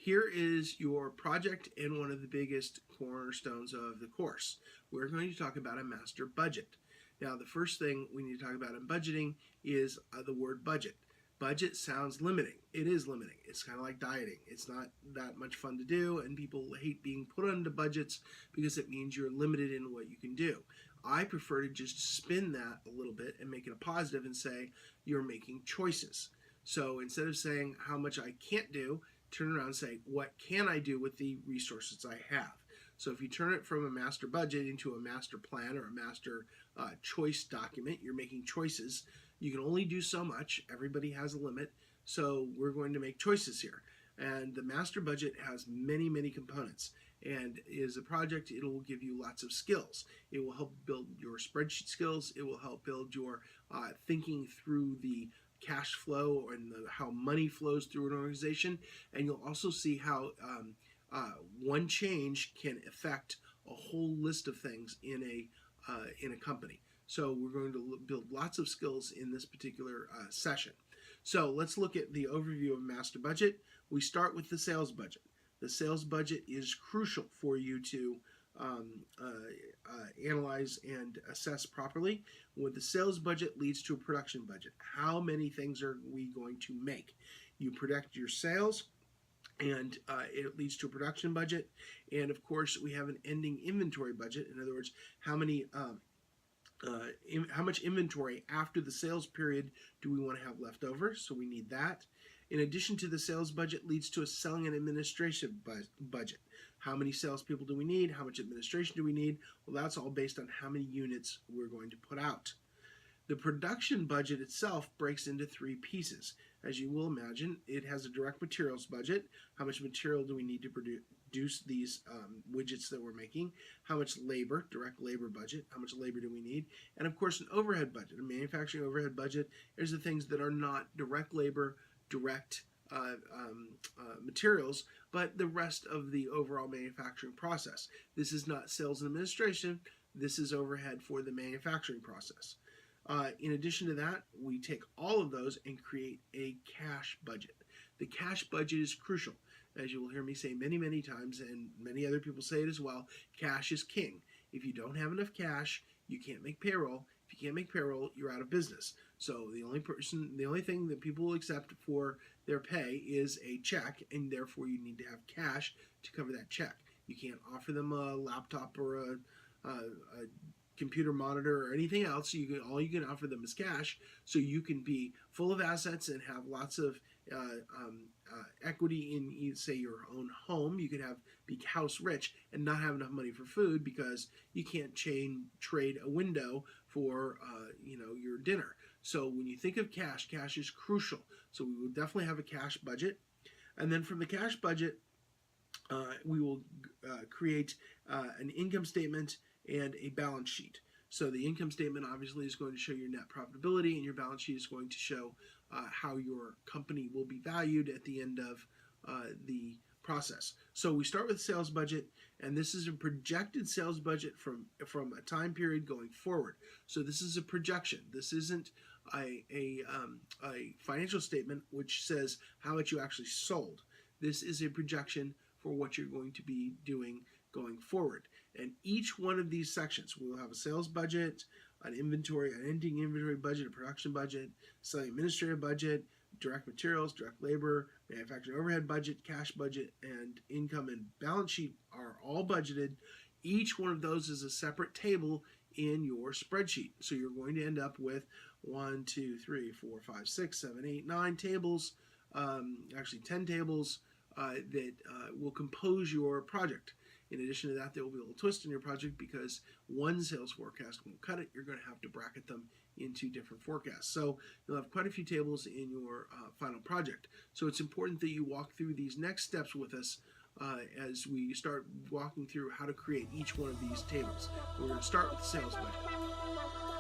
Here is your project and one of the biggest cornerstones of the course. We're going to talk about a master budget. Now, the first thing we need to talk about in budgeting is the word budget. Budget sounds limiting. It is limiting. It's kind of like dieting. It's not that much fun to do, and people hate being put onto budgets because it means you're limited in what you can do. I prefer to just spin that a little bit and make it a positive and say you're making choices. So instead of saying how much I can't do, turn around and say, what can I do with the resources I have? So if you turn it from a master budget into a master plan or a master choice document, you're making choices. You can only do so much. Everybody has a limit. So we're going to make choices here. And the master budget has many, many components. And as a project, it will give you lots of skills. It will help build your spreadsheet skills. It will help build your thinking through the cash flow and how money flows through an organization. And you'll also see how one change can affect a whole list of things in a company. So we're going to build lots of skills in this particular session. So let's look at the overview of master budget. We start with the sales budget. The sales budget is crucial for you to analyze and assess properly. When the sales budget leads to a production budget, how many things are we going to make? You project your sales, and it leads to a production budget. And of course, we have an ending inventory budget. In other words, how much inventory after the sales period do we want to have left over? So we need that. In addition to the sales budget leads to a selling and administration budget. How many salespeople do we need? How much administration do we need? Well, that's all based on how many units we're going to put out. The production budget itself breaks into three pieces. As you will imagine, it has a direct materials budget. How much material do we need to produce these widgets that we're making? How much labor, direct labor budget, how much labor do we need? And of course, an overhead budget. A manufacturing overhead budget is the things that are not direct labor, direct materials, but the rest of the overall manufacturing process. This is not sales and administration. This is overhead for the manufacturing process. In addition to that, we take all of those and create a cash budget. The cash budget is crucial. As you will hear me say many, many times, and many other people say it as well, cash is king. If you don't have enough cash, you can't make payroll. If you can't make payroll, you're out of business. So the only thing that people will accept for their pay is a check, and therefore you need to have cash to cover that check. You can't offer them a laptop or a computer monitor or anything else. All you can offer them is cash, so you can be full of assets and have lots of equity in, say, your own home. You could be house rich and not have enough money for food because you can't trade a window for your dinner. So when you think of cash, cash is crucial. So we will definitely have a cash budget, and then from the cash budget, we will create an income statement and a balance sheet. So the income statement obviously is going to show your net profitability, and your balance sheet is going to show how your company will be valued at the end of the process. So we start with sales budget, and this is a projected sales budget from a time period going forward. So this is a projection. This isn't a financial statement which says how much you actually sold. This is a projection for what you're going to be doing going forward. And each one of these sections, we will have a sales budget, an ending inventory budget, a production budget, selling administrative budget, direct materials, direct labor, manufacturing overhead budget, cash budget, and income and balance sheet are all budgeted. Each one of those is a separate table in your spreadsheet. So you're going to end up with 1, 2, 3, 4, 5, 6, 7, 8, 9 tables, actually 10 tables that will compose your project. In addition to that, there will be a little twist in your project because one sales forecast won't cut it. You're going to have to bracket them into different forecasts. So you'll have quite a few tables in your final project. So it's important that you walk through these next steps with us as we start walking through how to create each one of these tables. We're going to start with the sales budget.